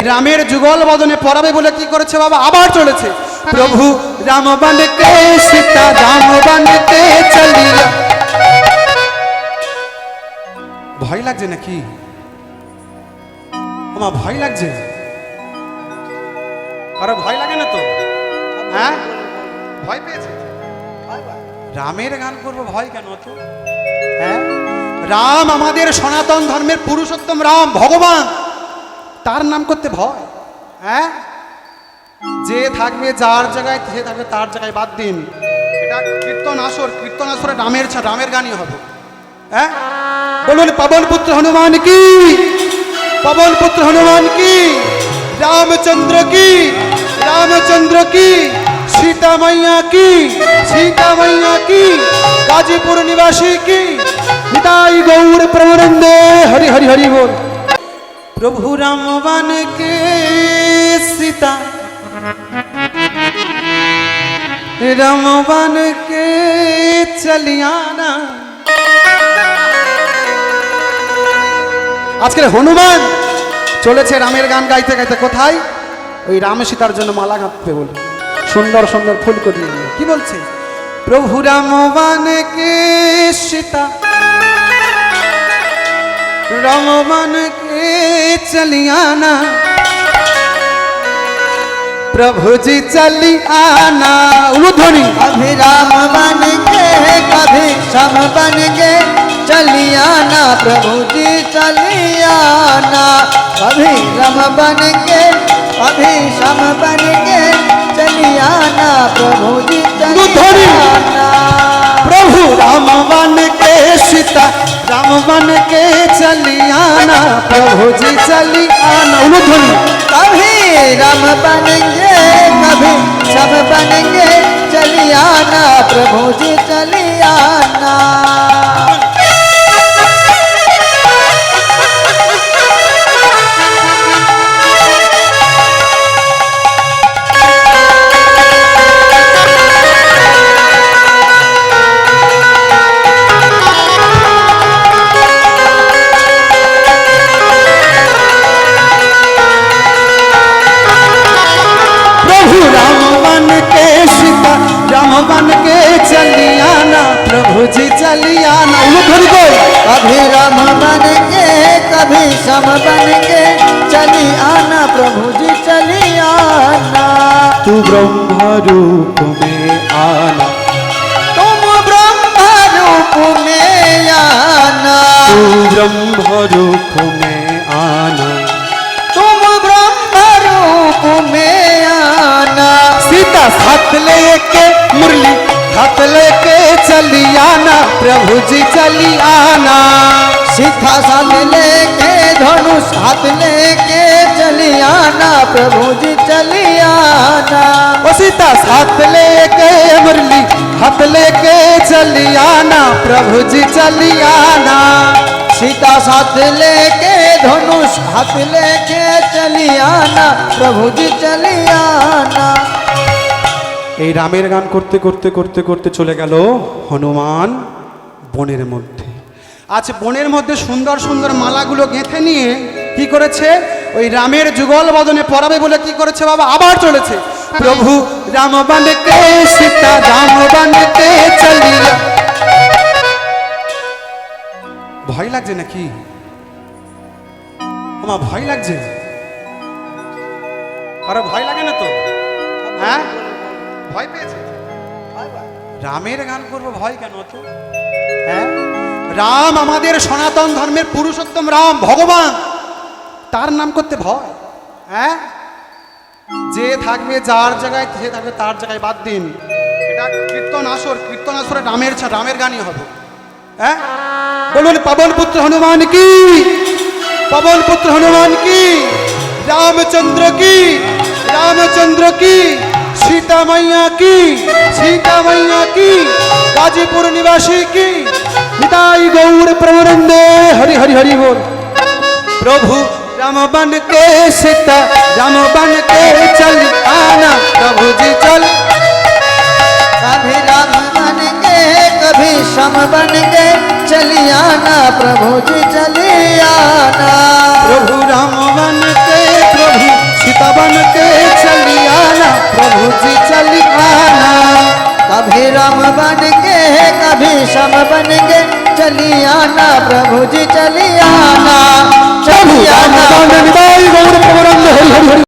রামের যুগল বদনে পড়াবে বলে কি করেছে বাবা, আবার চলেছে। প্রভু রাম বনকে সীতা রাম বনকে চলিয়া। ভয় লাগছে নাকি? আমার ভয় লাগছে? আরে ভয় লাগে না তো? হ্যাঁ, ভয় পেয়েছে? রামের গান করবো, ভয় কেন তো? হ্যাঁ, রাম আমাদের সনাতন ধর্মের পুরুষোত্তম রাম ভগবান, তার নাম করতে ভয়? হ্যাঁ, যে থাকবে যার জায়গায়, যে থাকবে তার জায়গায় বাদ দিন। এটা কীর্তন আসর, কীর্তন আসরে রামের গানই হবে। হ্যাঁ, বলুন পবন পুত্র হনুমান কি, পবন পুত্র হনুমান কি, রামচন্দ্র কি, রামচন্দ্র কি, सीता मैया की, सीता मैया की, गाजीपुर निवासी की, निताई गौर प्रवरंदे। हरि हरि हरि बोल। प्रभु राम बन के सीता राम बन के चलियाना। আজকে হনুমান চলেছে রামের গান গাইতে গাইতে, কোথায়? ওই রাম সীতার জন্য মালা গাঁথতে বলে সুন্দর সুন্দর ফুল করিয়ে নিয়ে কি বলছে? প্রভু রাম বন কে সীতা রাম বন কে চলিয়ানা। प्रभु जी चली आना। उलूध्वनि। कभी राम बन के कभी श्याम बन के चली आना, प्रभु जी चली आना। कभी राम बन के कभी श्याम बन के चली आना, प्रभु जी चली आना। प्रभु राम बन के सीता राम बन के चली आना, प्रभु जी चली आना। उलूध्वनि। कभी राम बनेंगे कभी सब बनेंगे, चली आना, प्रभु जी चली आना। बन के चली आना, प्रभु जी चली आना। कभी राम बनेंगे कभी श्याम बनेंगे, चली आना, प्रभु जी चली आना। तू ब्रह्म रूप में आना, तुम ब्रह्म रूप में आना, तू ब्रह्म रूप में आना, तुम ब्रह्म रूप में आना। सीता साथ लेके मुरली हाथ लेके चली आना, प्रभु जी चली आना। सीता साथ लेके धनुष हाथ लेके चली आना, प्रभु जी चली आना। ओ सीता साथ लेके मुरली हाथ लेके चली आना, प्रभु जी चली आना। सीता साथ लेके धनुष हाथ लेके चली आना, प्रभु जी चली आना। এই রামের গান করতে করতে করতে করতে চলে গেল হনুমান বনের মধ্যে। আচ্ছা, বনের মধ্যে সুন্দর সুন্দর মালাগুলো গেঁথে নিয়ে কি করেছে? ওই রামের যুগল বদনে পড়াবে বলে কি করেছে বাবা, আবার চলেছে। প্রভু রাম বনকে সীতা রাম বনকে চলিয়া। ভয় লাগছে নাকি? আমার ভয় লাগছে? আরে ভয় লাগে না তো? হ্যাঁ, ভয় পেয়েছে? রামের গান করবো, ভয় কেন তো? হ্যাঁ, রাম আমাদের সনাতন ধর্মের পুরুষোত্তম রাম ভগবান, তার নাম করতে ভয়? হ্যাঁ, যে থাকবে যার জায়গায়, যে থাকবে তার জায়গায় বাদ দিন। এটা কীর্তন আসর, কীর্তন আসরে রামের গানই হবে। হ্যাঁ, বলুন পবন পুত্র হনুমান কি, পবন পুত্র হনুমান কি, রামচন্দ্র কি, रामचंद्र की, सीता मैया की, सीता मैया की, गाजीपुर निवासी की, निताई गौर प्रवरंदे। हरि हरि हरि बोल। प्रभु राम बन के सीता राम बन के चल आना, प्रभु जी चल। कभी राम बनेंगे कभी श्याम बनेंगे, चली आना, प्रभु जी चली आना। प्रभु राम बन के बन के चली आना प्रभु जी चली आना। कभी राम बन के कभी श्याम बन के चली आना प्रभु जी चली आना, चली आना। गौर